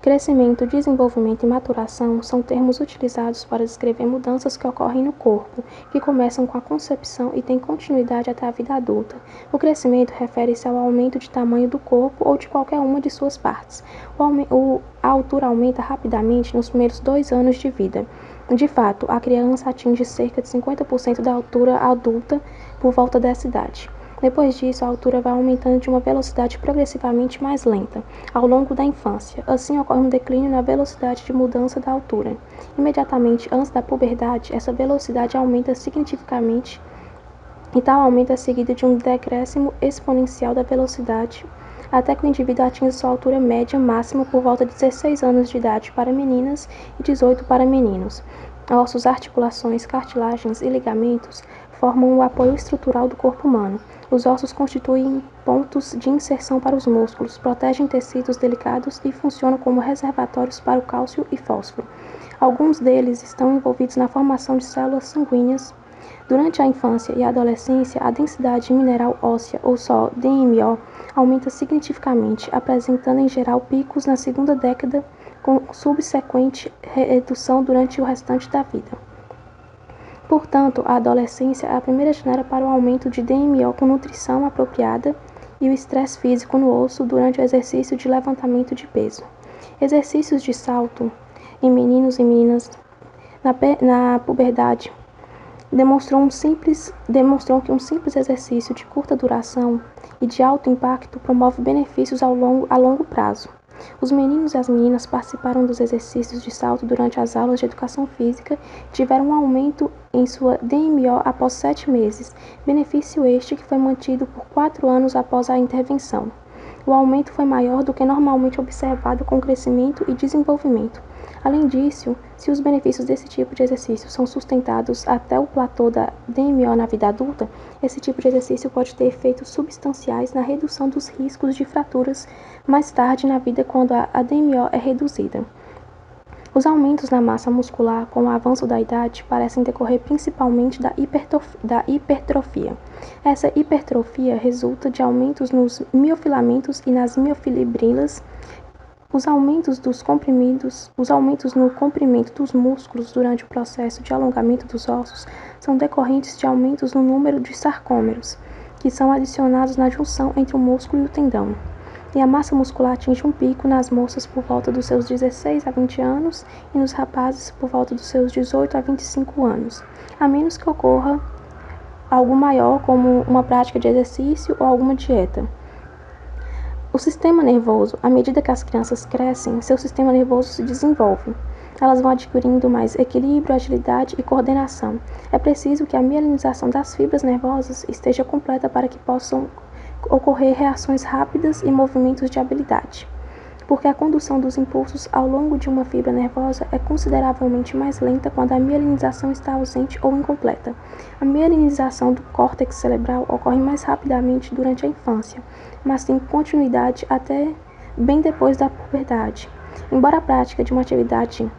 Crescimento, desenvolvimento e maturação são termos utilizados para descrever mudanças que ocorrem no corpo, que começam com a concepção e têm continuidade até a vida adulta. O crescimento refere-se ao aumento de tamanho do corpo ou de qualquer uma de suas partes. A altura aumenta rapidamente nos primeiros 2 anos de vida. De fato, a criança atinge cerca de 50% da altura adulta por volta dessa idade. Depois disso, a altura vai aumentando de uma velocidade progressivamente mais lenta ao longo da infância. Assim, ocorre um declínio na velocidade de mudança da altura. Imediatamente antes da puberdade, essa velocidade aumenta significativamente e tal aumento é seguido de um decréscimo exponencial da velocidade até que o indivíduo atinja sua altura média máxima por volta de 16 anos de idade para meninas e 18 para meninos. Ossos, articulações, cartilagens e ligamentos formam o apoio estrutural do corpo humano. Os ossos constituem pontos de inserção para os músculos, protegem tecidos delicados e funcionam como reservatórios para o cálcio e fósforo. Alguns deles estão envolvidos na formação de células sanguíneas. Durante a infância e a adolescência, a densidade mineral óssea, ou só DMO, aumenta significativamente, apresentando em geral picos na segunda década, com subsequente redução durante o restante da vida. Portanto, a adolescência é a primeira janela para o aumento de DMO com nutrição apropriada e o estresse físico no osso durante o exercício de levantamento de peso. Exercícios de salto em meninos e meninas na puberdade demonstrou que um simples exercício de curta duração e de alto impacto promove benefícios a longo prazo. Os meninos e as meninas participaram dos exercícios de salto durante as aulas de educação física e tiveram um aumento em sua DMO após 7 meses, benefício este que foi mantido por 4 anos após a intervenção. O aumento foi maior do que normalmente observado com o crescimento e desenvolvimento. Além disso, se os benefícios desse tipo de exercício são sustentados até o platô da DMO na vida adulta, esse tipo de exercício pode ter efeitos substanciais na redução dos riscos de fraturas mais tarde na vida quando a DMO é reduzida. Os aumentos na massa muscular com o avanço da idade parecem decorrer principalmente da hipertrofia. Essa hipertrofia resulta de aumentos nos miofilamentos e nas miofibrilas. Os aumentos no comprimento dos músculos durante o processo de alongamento dos ossos são decorrentes de aumentos no número de sarcômeros, que são adicionados na junção entre o músculo e o tendão. E a massa muscular atinge um pico nas moças por volta dos seus 16 a 20 anos e nos rapazes por volta dos seus 18 a 25 anos, a menos que ocorra algo maior como uma prática de exercício ou alguma dieta. O sistema nervoso, à medida que as crianças crescem, seu sistema nervoso se desenvolve. Elas vão adquirindo mais equilíbrio, agilidade e coordenação. É preciso que a mielinização das fibras nervosas esteja completa para que possam ocorrer reações rápidas e movimentos de habilidade, porque a condução dos impulsos ao longo de uma fibra nervosa é consideravelmente mais lenta quando a mielinização está ausente ou incompleta. A mielinização do córtex cerebral ocorre mais rapidamente durante a infância, mas tem continuidade até bem depois da puberdade. Embora a prática de uma atividade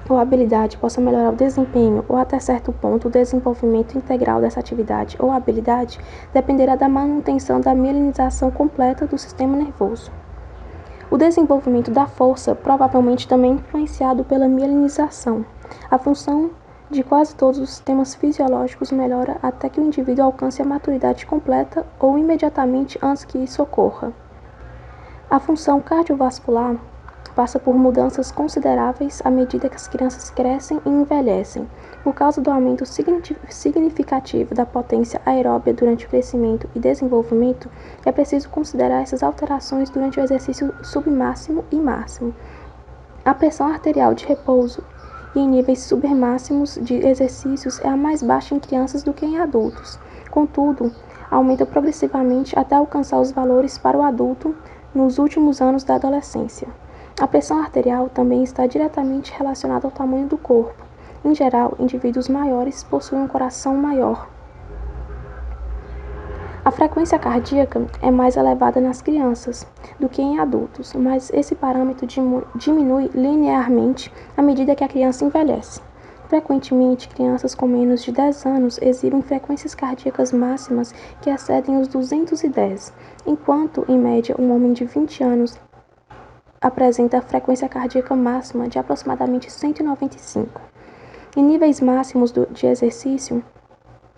ou habilidade possa melhorar o desempenho ou até certo ponto o desenvolvimento integral dessa atividade ou habilidade dependerá da manutenção da mielinização completa do sistema nervoso. O desenvolvimento da força provavelmente também é influenciado pela mielinização. A função de quase todos os sistemas fisiológicos melhora até que o indivíduo alcance a maturidade completa ou imediatamente antes que isso ocorra. A função cardiovascular passa por mudanças consideráveis à medida que as crianças crescem e envelhecem. Por causa do aumento significativo da potência aeróbia durante o crescimento e desenvolvimento, é preciso considerar essas alterações durante o exercício submáximo e máximo. A pressão arterial de repouso e em níveis submáximos de exercícios é a mais baixa em crianças do que em adultos. Contudo, aumenta progressivamente até alcançar os valores para o adulto nos últimos anos da adolescência. A pressão arterial também está diretamente relacionada ao tamanho do corpo. Em geral, indivíduos maiores possuem um coração maior. A frequência cardíaca é mais elevada nas crianças do que em adultos, mas esse parâmetro diminui linearmente à medida que a criança envelhece. Frequentemente, crianças com menos de 10 anos exibem frequências cardíacas máximas que excedem os 210, enquanto, em média, um homem de 20 anos apresenta frequência cardíaca máxima de aproximadamente 195. Em níveis máximos de exercício,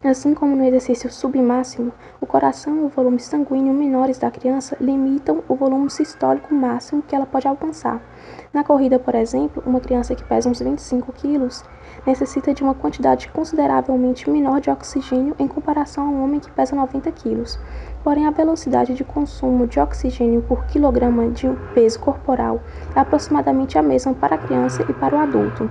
assim como no exercício submáximo, o coração e o volume sanguíneo menores da criança limitam o volume sistólico máximo que ela pode alcançar. Na corrida, por exemplo, uma criança que pesa uns 25 quilos necessita de uma quantidade consideravelmente menor de oxigênio em comparação a um homem que pesa 90 quilos. Porém, a velocidade de consumo de oxigênio por quilograma de peso corporal é aproximadamente a mesma para a criança e para o adulto.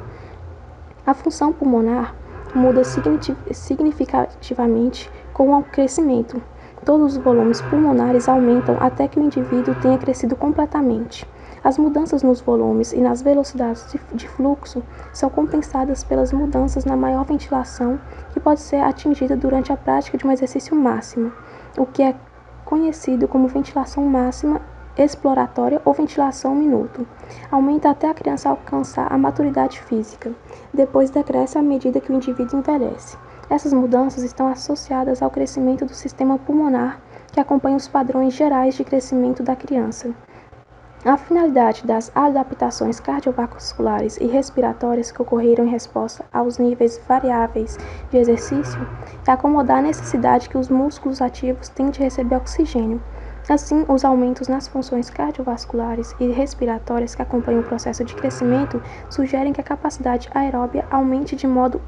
A função pulmonar muda significativamente com o crescimento. Todos os volumes pulmonares aumentam até que o indivíduo tenha crescido completamente. As mudanças nos volumes e nas velocidades de fluxo são compensadas pelas mudanças na maior ventilação que pode ser atingida durante a prática de um exercício máximo, o que é conhecido como ventilação máxima exploratória ou ventilação minuto. Aumenta até a criança alcançar a maturidade física. Depois decresce à medida que o indivíduo envelhece. Essas mudanças estão associadas ao crescimento do sistema pulmonar, que acompanha os padrões gerais de crescimento da criança. A finalidade das adaptações cardiovasculares e respiratórias que ocorreram em resposta aos níveis variáveis de exercício é acomodar a necessidade que os músculos ativos têm de receber oxigênio. Assim, os aumentos nas funções cardiovasculares e respiratórias que acompanham o processo de crescimento sugerem que a capacidade aeróbia aumente de modo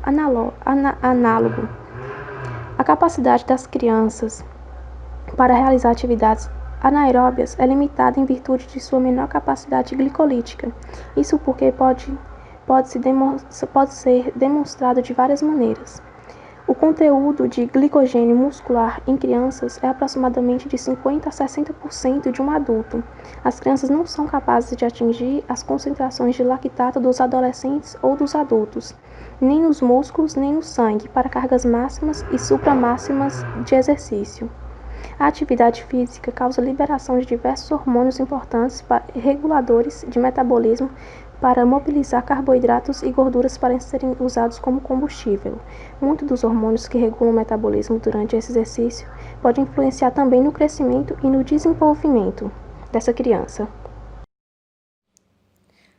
análogo. A capacidade das crianças para realizar atividades anaeróbias é limitada em virtude de sua menor capacidade glicolítica. Isso porque pode ser demonstrado de várias maneiras. O conteúdo de glicogênio muscular em crianças é aproximadamente de 50 a 60% de um adulto. As crianças não são capazes de atingir as concentrações de lactato dos adolescentes ou dos adultos, nem nos músculos nem no sangue, para cargas máximas e supramáximas de exercício. A atividade física causa liberação de diversos hormônios importantes reguladores de metabolismo para mobilizar carboidratos e gorduras para serem usados como combustível. Muitos dos hormônios que regulam o metabolismo durante esse exercício podem influenciar também no crescimento e no desenvolvimento dessa criança.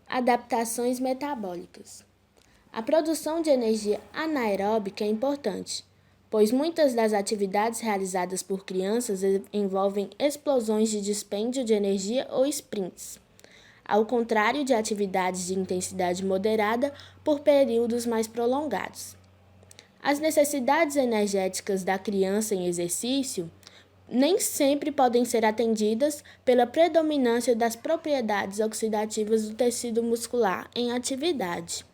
Adaptações metabólicas. A produção de energia anaeróbica é importante, pois muitas das atividades realizadas por crianças envolvem explosões de dispêndio de energia ou sprints, ao contrário de atividades de intensidade moderada por períodos mais prolongados. As necessidades energéticas da criança em exercício nem sempre podem ser atendidas pela predominância das propriedades oxidativas do tecido muscular em atividade.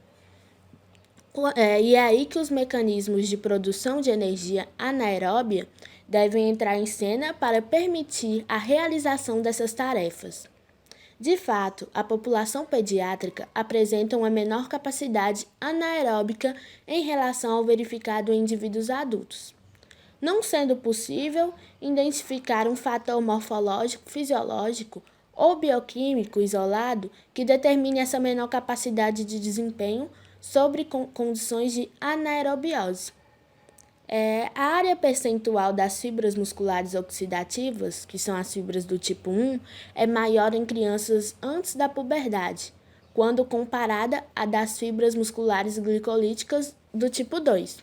E é aí que os mecanismos de produção de energia anaeróbia devem entrar em cena para permitir a realização dessas tarefas. De fato, a população pediátrica apresenta uma menor capacidade anaeróbica em relação ao verificado em indivíduos adultos, não sendo possível identificar um fator morfológico, fisiológico ou bioquímico isolado que determine essa menor capacidade de desempenho sobre condições de anaerobiose. A área percentual das fibras musculares oxidativas, que são as fibras do tipo 1, é maior em crianças antes da puberdade, quando comparada à das fibras musculares glicolíticas do tipo 2.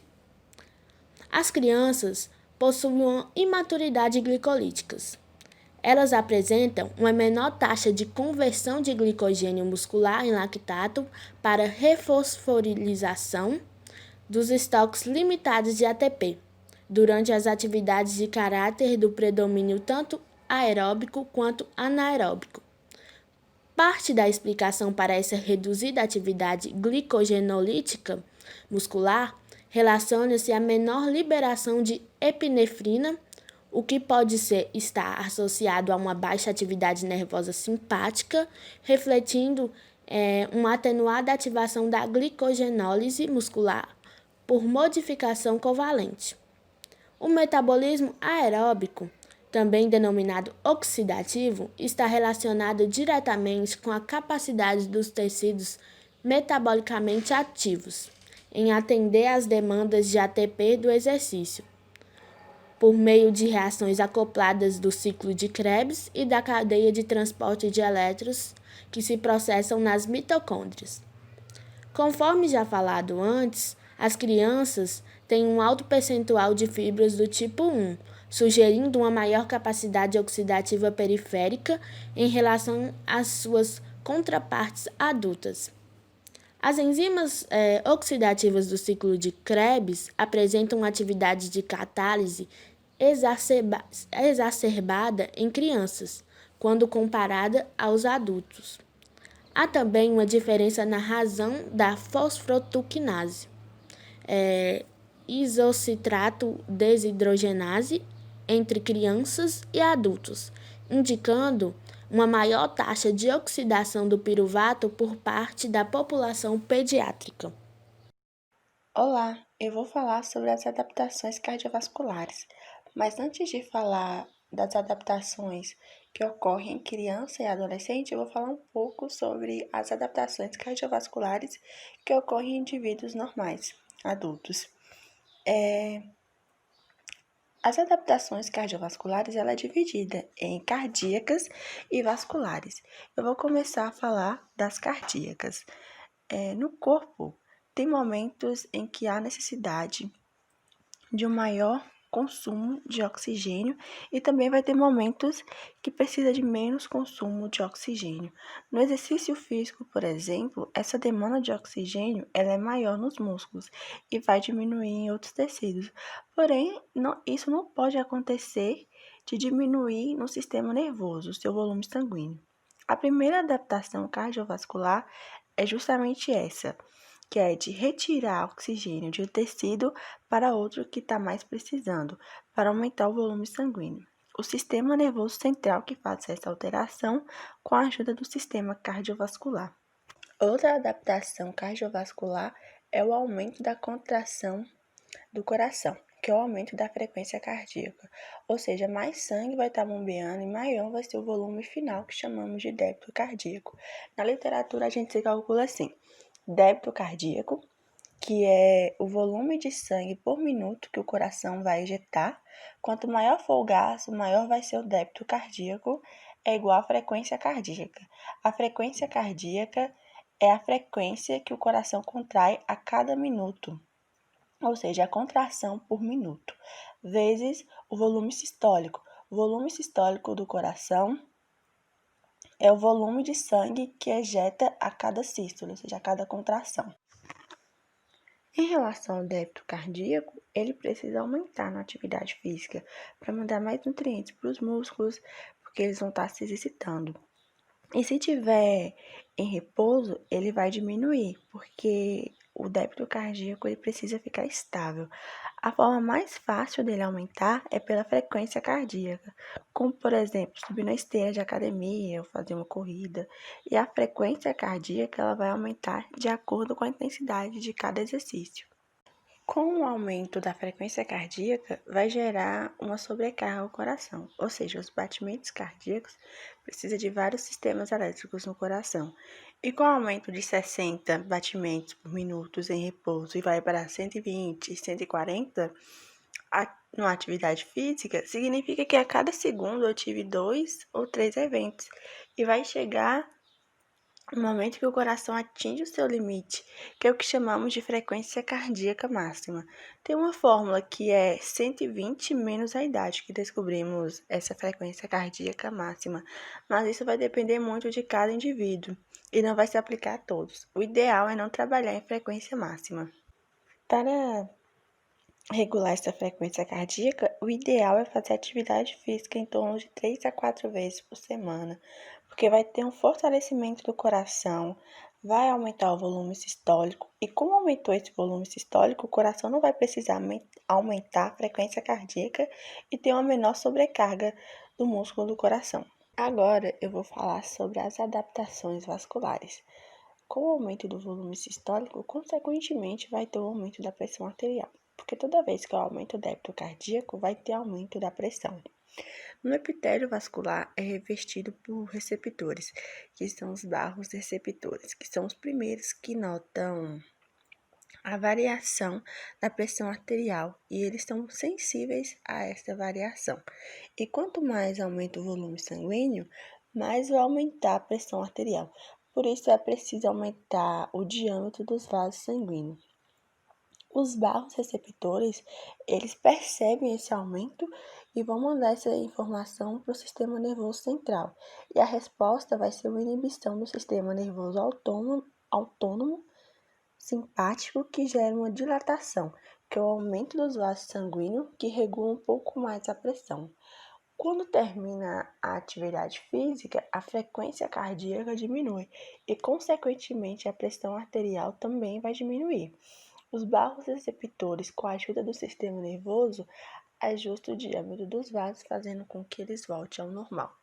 As crianças possuem uma imaturidade glicolíticas. Elas apresentam uma menor taxa de conversão de glicogênio muscular em lactato para refosforilização dos estoques limitados de ATP, durante as atividades de caráter do predomínio tanto aeróbico quanto anaeróbico. Parte da explicação para essa reduzida atividade glicogenolítica muscular relaciona-se à menor liberação de epinefrina, o que pode estar associado a uma baixa atividade nervosa simpática, refletindo uma atenuada ativação da glicogenólise muscular por modificação covalente. O metabolismo aeróbico, também denominado oxidativo, está relacionado diretamente com a capacidade dos tecidos metabolicamente ativos em atender às demandas de ATP do exercício. por meio de reações acopladas do ciclo de Krebs e da cadeia de transporte de elétrons que se processam nas mitocôndrias. Conforme já falado antes, as crianças têm um alto percentual de fibras do tipo 1, sugerindo uma maior capacidade oxidativa periférica em relação às suas contrapartes adultas. As enzimas oxidativas do ciclo de Krebs apresentam uma atividade de catálise exacerbada em crianças, quando comparada aos adultos. Há também uma diferença na razão da fosfotuquinase, isocitrato desidrogenase, entre crianças e adultos, indicando uma maior taxa de oxidação do piruvato por parte da população pediátrica. Olá, eu vou falar sobre as adaptações cardiovasculares, mas antes de falar das adaptações que ocorrem em criança e adolescente, eu vou falar um pouco sobre as adaptações cardiovasculares que ocorrem em indivíduos normais, adultos. As adaptações cardiovasculares ela é dividida em cardíacas e vasculares. Eu vou começar a falar das cardíacas. No corpo, tem momentos em que há necessidade de um maior consumo de oxigênio e também vai ter momentos que precisa de menos consumo de oxigênio. No exercício físico, por exemplo, essa demanda de oxigênio ela é maior nos músculos e vai diminuir em outros tecidos. Porém, isso não pode acontecer de diminuir no sistema nervoso, o seu volume sanguíneo. A primeira adaptação cardiovascular é justamente essa, que é de retirar oxigênio de um tecido para outro que está mais precisando, para aumentar o volume sanguíneo. O sistema nervoso central que faz essa alteração com a ajuda do sistema cardiovascular. Outra adaptação cardiovascular é o aumento da contração do coração, que é o aumento da frequência cardíaca, ou seja, mais sangue vai estar bombeando e maior vai ser o volume final, que chamamos de débito cardíaco. Na literatura, a gente se calcula assim: débito cardíaco, que é o volume de sangue por minuto que o coração vai ejetar. Quanto maior for o gasto, maior vai ser o débito cardíaco, é igual à frequência cardíaca. A frequência cardíaca é a frequência que o coração contrai a cada minuto, ou seja, a contração por minuto, vezes o volume sistólico. O volume sistólico do coração é o volume de sangue que ejeta a cada sístole, ou seja, a cada contração. Em relação ao débito cardíaco, ele precisa aumentar na atividade física para mandar mais nutrientes para os músculos, porque eles vão estar se exercitando. E se tiver em repouso, ele vai diminuir, porque o débito cardíaco ele precisa ficar estável. A forma mais fácil dele aumentar é pela frequência cardíaca, como por exemplo, subir na esteira de academia ou fazer uma corrida. E a frequência cardíaca ela vai aumentar de acordo com a intensidade de cada exercício. Com o aumento da frequência cardíaca, vai gerar uma sobrecarga ao coração, ou seja, os batimentos cardíacos precisam de vários sistemas elétricos no coração. E com o aumento de 60 batimentos por minuto em repouso e vai para 120, 140 numa atividade física, significa que a cada segundo eu tive 2 ou 3 eventos e vai chegar no momento que o coração atinge o seu limite, que é o que chamamos de frequência cardíaca máxima. Tem uma fórmula que é 120 menos a idade que descobrimos essa frequência cardíaca máxima, mas isso vai depender muito de cada indivíduo e não vai se aplicar a todos. O ideal é não trabalhar em frequência máxima. Para regular essa frequência cardíaca, o ideal é fazer atividade física em torno de 3 a 4 vezes por semana, porque vai ter um fortalecimento do coração, vai aumentar o volume sistólico, e como aumentou esse volume sistólico, o coração não vai precisar aumentar a frequência cardíaca e ter uma menor sobrecarga do músculo do coração. Agora eu vou falar sobre as adaptações vasculares. Com o aumento do volume sistólico, consequentemente vai ter o aumento da pressão arterial, porque toda vez que eu aumento o débito cardíaco, vai ter aumento da pressão. No epitélio vascular é revestido por receptores, que são os vasos receptores, que são os primeiros que notam a variação da pressão arterial e eles estão sensíveis a esta variação. E quanto mais aumenta o volume sanguíneo, mais vai aumentar a pressão arterial. Por isso é preciso aumentar o diâmetro dos vasos sanguíneos. Os vasos receptores, eles percebem esse aumento e vão mandar essa informação para o sistema nervoso central. E a resposta vai ser uma inibição do sistema nervoso autônomo simpático, que gera uma dilatação, que é o aumento dos vasos sanguíneos, que regula um pouco mais a pressão. Quando termina a atividade física, a frequência cardíaca diminui e, consequentemente, a pressão arterial também vai diminuir. Os vasos receptores, com a ajuda do sistema nervoso, ajustam o diâmetro dos vasos, fazendo com que eles voltem ao normal.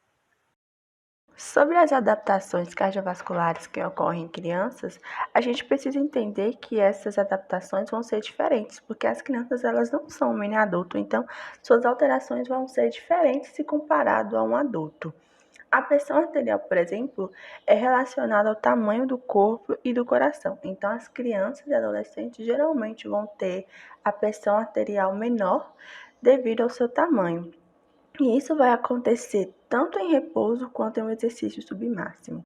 Sobre as adaptações cardiovasculares que ocorrem em crianças, a gente precisa entender que essas adaptações vão ser diferentes, porque as crianças elas não são um mini adulto, então suas alterações vão ser diferentes se comparado a um adulto. A pressão arterial, por exemplo, é relacionada ao tamanho do corpo e do coração. Então, as crianças e adolescentes geralmente vão ter a pressão arterial menor devido ao seu tamanho. E isso vai acontecer tanto em repouso quanto em um exercício submáximo.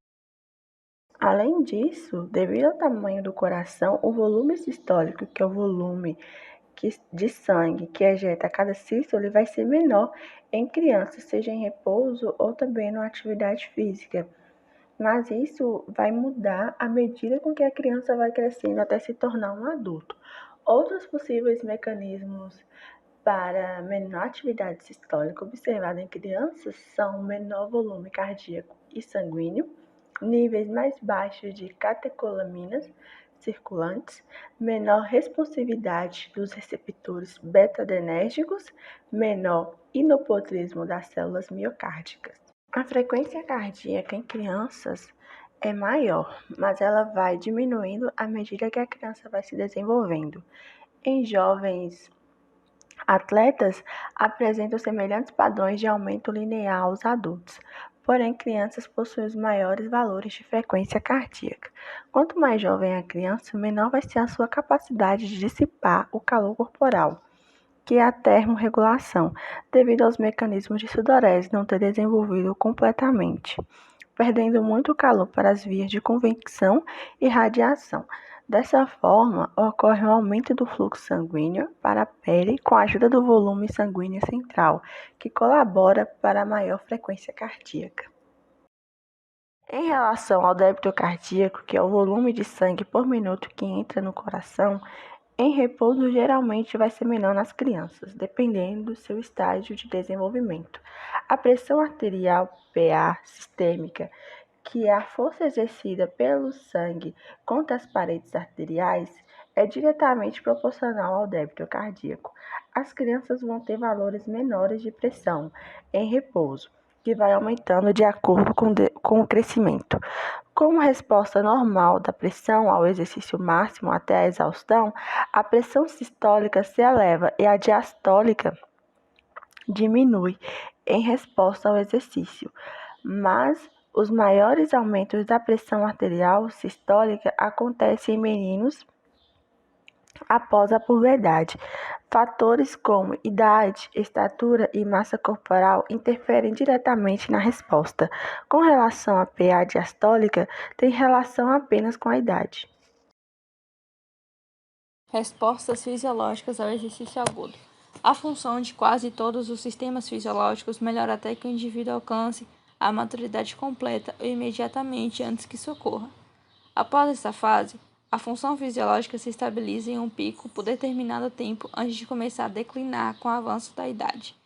Além disso, devido ao tamanho do coração, o volume sistólico, que é o volume de sangue que ejeta a cada sístole, ele vai ser menor em crianças, seja em repouso ou também na atividade física. Mas isso vai mudar à medida com que a criança vai crescendo até se tornar um adulto. Outros possíveis mecanismos para menor atividade sistólica observada em crianças são menor volume cardíaco e sanguíneo, níveis mais baixos de catecolaminas circulantes, menor responsividade dos receptores beta-adrenérgicos, menor inotropismo das células miocárdicas. A frequência cardíaca em crianças é maior, mas ela vai diminuindo à medida que a criança vai se desenvolvendo. Em jovens atletas, apresentam semelhantes padrões de aumento linear aos adultos, porém crianças possuem os maiores valores de frequência cardíaca. Quanto mais jovem a criança, menor vai ser a sua capacidade de dissipar o calor corporal, que é a termorregulação, devido aos mecanismos de sudorese não ter desenvolvido completamente, perdendo muito calor para as vias de convecção e radiação. Dessa forma, ocorre um aumento do fluxo sanguíneo para a pele com a ajuda do volume sanguíneo central, que colabora para a maior frequência cardíaca. Em relação ao débito cardíaco, que é o volume de sangue por minuto que entra no coração, em repouso geralmente vai ser menor nas crianças, dependendo do seu estágio de desenvolvimento. A pressão arterial PA sistêmica, que é a força exercida pelo sangue contra as paredes arteriais, é diretamente proporcional ao débito cardíaco. As crianças vão ter valores menores de pressão em repouso, que vai aumentando de acordo com o crescimento. Como resposta normal da pressão ao exercício máximo até a exaustão, a pressão sistólica se eleva e a diastólica diminui em resposta ao exercício, mas os maiores aumentos da pressão arterial sistólica acontecem em meninos após a puberdade. Fatores como idade, estatura e massa corporal interferem diretamente na resposta. Com relação à PA diastólica, tem relação apenas com a idade. Respostas fisiológicas ao exercício agudo. A função de quase todos os sistemas fisiológicos melhora até que o indivíduo alcance a maturidade completa ou imediatamente antes que isso ocorra. Após essa fase, a função fisiológica se estabiliza em um pico por determinado tempo antes de começar a declinar com o avanço da idade.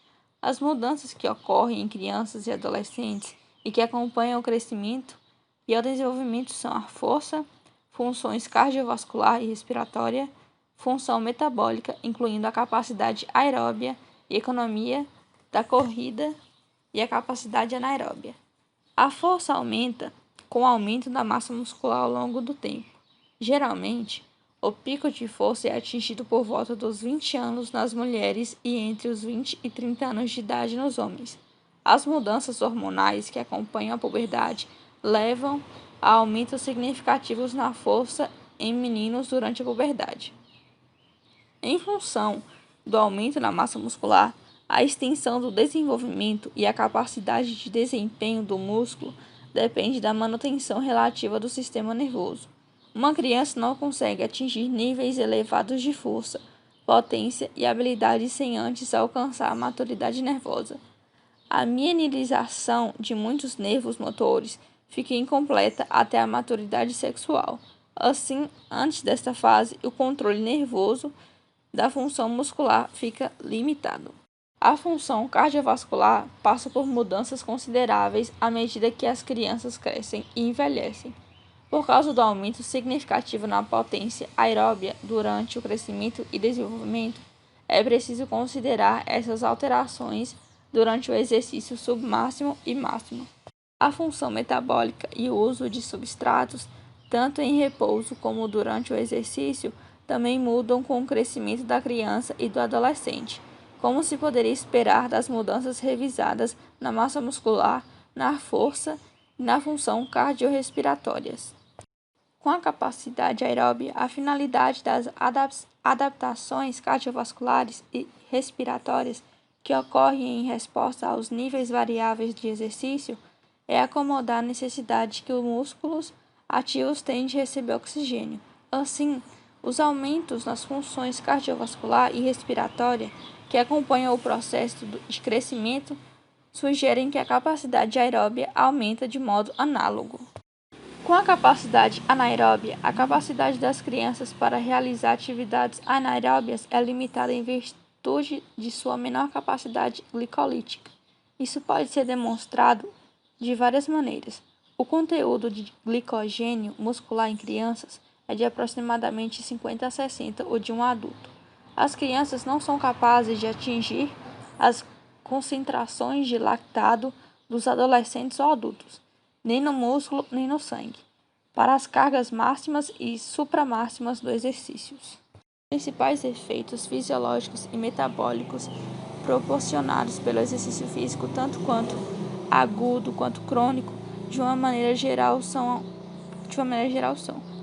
As mudanças que ocorrem em crianças e adolescentes e que acompanham o crescimento e o desenvolvimento são a força, funções cardiovascular e respiratória, função metabólica, incluindo a capacidade aeróbia e economia da corrida e a capacidade anaeróbia. A força aumenta com o aumento da massa muscular ao longo do tempo. Geralmente, o pico de força é atingido por volta dos 20 anos nas mulheres e entre os 20 e 30 anos de idade nos homens. As mudanças hormonais que acompanham a puberdade levam a aumentos significativos na força em meninos durante a puberdade. Em função do aumento na massa muscular, a extensão do desenvolvimento e a capacidade de desempenho do músculo depende da manutenção relativa do sistema nervoso. Uma criança não consegue atingir níveis elevados de força, potência e habilidade sem antes alcançar a maturidade nervosa. A mielinização de muitos nervos motores fica incompleta até a maturidade sexual. Assim, antes desta fase, o controle nervoso da função muscular fica limitado. A função cardiovascular passa por mudanças consideráveis à medida que as crianças crescem e envelhecem. Por causa do aumento significativo na potência aeróbia durante o crescimento e desenvolvimento, é preciso considerar essas alterações durante o exercício submáximo e máximo. A função metabólica e o uso de substratos, tanto em repouso como durante o exercício, também mudam com o crescimento da criança e do adolescente, como se poderia esperar das mudanças revisadas na massa muscular, na força e na função cardiorrespiratórias. Com a capacidade aeróbia, a finalidade das adaptações cardiovasculares e respiratórias que ocorrem em resposta aos níveis variáveis de exercício é acomodar a necessidade que os músculos ativos têm de receber oxigênio. Assim, os aumentos nas funções cardiovascular e respiratória que acompanham o processo de crescimento sugerem que a capacidade aeróbia aumenta de modo análogo. Com a capacidade anaeróbia, a capacidade das crianças para realizar atividades anaeróbias é limitada em virtude de sua menor capacidade glicolítica. Isso pode ser demonstrado de várias maneiras. O conteúdo de glicogênio muscular em crianças é de aproximadamente 50 a 60 o de um adulto. As crianças não são capazes de atingir as concentrações de lactato dos adolescentes ou adultos, nem no músculo nem no sangue, para as cargas máximas e supramáximas dos exercícios. Os principais efeitos fisiológicos e metabólicos proporcionados pelo exercício físico, tanto quanto agudo quanto crônico, de uma maneira geral são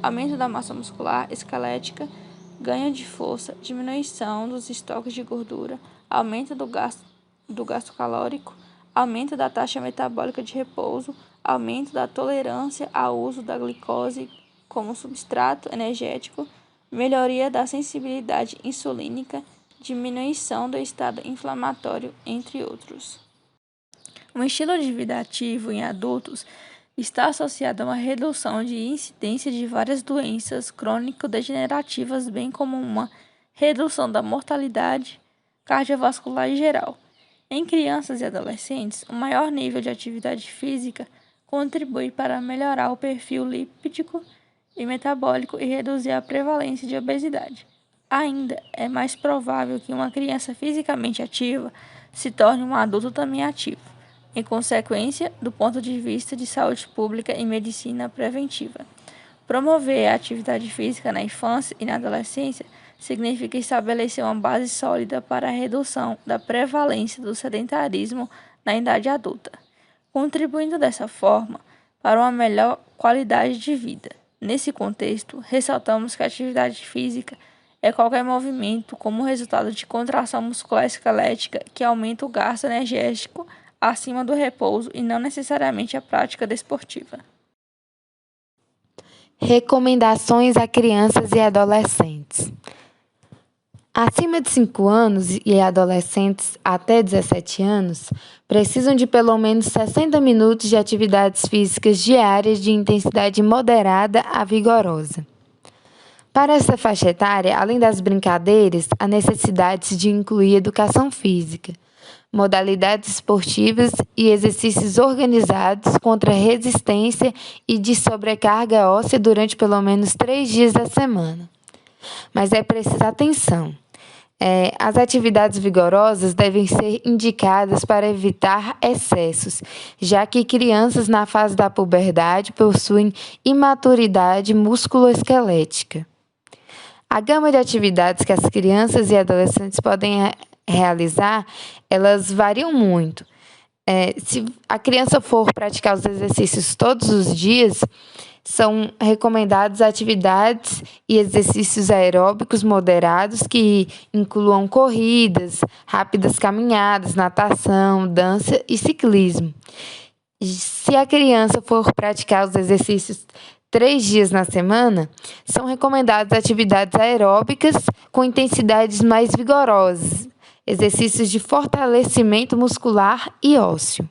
aumento da massa muscular esquelética, ganho de força, diminuição dos estoques de gordura, aumento do gasto calórico, aumento da taxa metabólica de repouso, aumento da tolerância ao uso da glicose como substrato energético, melhoria da sensibilidade insulínica, diminuição do estado inflamatório, entre outros. Um estilo de vida ativo em adultos está associado a uma redução de incidência de várias doenças crônico-degenerativas, bem como uma redução da mortalidade cardiovascular em geral. Em crianças e adolescentes, o maior nível de atividade física contribui para melhorar o perfil lipídico e metabólico e reduzir a prevalência de obesidade. Ainda é mais provável que uma criança fisicamente ativa se torne um adulto também ativo, em consequência, do ponto de vista de saúde pública e medicina preventiva. Promover a atividade física na infância e na adolescência significa estabelecer uma base sólida para a redução da prevalência do sedentarismo na idade adulta, contribuindo dessa forma para uma melhor qualidade de vida. Nesse contexto, ressaltamos que a atividade física é qualquer movimento como resultado de contração muscular esquelética que aumenta o gasto energético acima do repouso e não necessariamente a prática desportiva. Recomendações a crianças e adolescentes. Acima de 5 anos e adolescentes até 17 anos precisam de pelo menos 60 minutos de atividades físicas diárias de intensidade moderada a vigorosa. Para essa faixa etária, além das brincadeiras, há necessidade de incluir educação física, modalidades esportivas e exercícios organizados contra resistência e de sobrecarga óssea durante pelo menos 3 dias da semana. Mas é preciso atenção. As atividades vigorosas devem ser indicadas para evitar excessos, já que crianças na fase da puberdade possuem imaturidade musculoesquelética. A gama de atividades que as crianças e adolescentes podem realizar, elas variam muito. Se a criança for praticar os exercícios todos os dias, são recomendadas atividades e exercícios aeróbicos moderados que incluam corridas, rápidas caminhadas, natação, dança e ciclismo. Se a criança for praticar os exercícios 3 dias na semana, são recomendadas atividades aeróbicas com intensidades mais vigorosas, exercícios de fortalecimento muscular e ósseo.